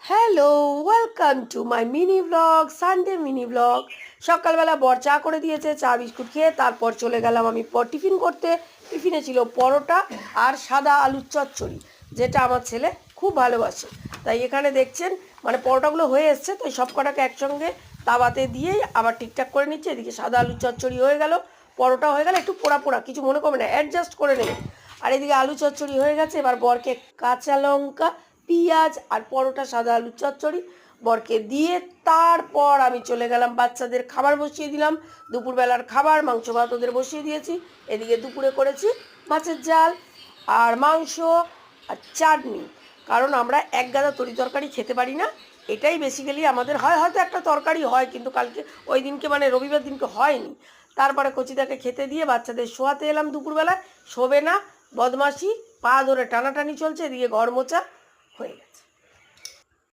Hello, welcome to my mini blog, Sunday mini blog. সকালবেলা বর চা করে দিয়েছে, চা বিস্কুট খেয়ে তারপর চলে গেলাম আমি টিফিন করতে। টিফিনে ছিল পরোটা আর সাদা আলুর চচ্চড়ি, যেটা আমার ছেলে খুব ভালোবাসে। তাই এখানে দেখছেন মানে পরোটাগুলো হয়ে এসছে, তাই সব কটাকে একসঙ্গে তাওয়াতে দিয়েই আবার ঠিকঠাক করে নিচ্ছে। এদিকে সাদা আলুর চচ্চড়ি হয়ে গেল, পরোটা হয়ে গেল, একটু পোড়া পোড়া কিছু মনে করবে না, অ্যাডজাস্ট করে নেবে। আর এদিকে আলু চচ্চড়ি হয়ে গেছে। এবার বরকে কাঁচা লঙ্কা, পেঁয়াজ আর পরোটা সাদা আলুর চচ্চড়ি বরকে দিয়ে তারপর আমি চলে গেলাম, বাচ্চাদের খাবার বসিয়ে দিলাম। দুপুরবেলার খাবার মাংস ভাত ওদের বসিয়ে দিয়েছি। এদিকে দুপুরে করেছি মাছের ঝাল আর মাংস আর চাটনি, কারণ আমরা এক গাদা তরি তরকারি খেতে পারি না। এটাই বেসিক্যালি আমাদের হয়, হয়তো একটা তরকারি হয়, কিন্তু কালকে ওই দিনকে মানে রবিবার দিনকে হয়নি। তারপরে কচিদাকে খেতে দিয়ে বাচ্চাদের শোয়াতে এলাম। দুপুরবেলা শোবে না, বদমাশি, পা ধরে টানাটানি চলছে, এদিকে ঘর মোছা হয়ে গেছে।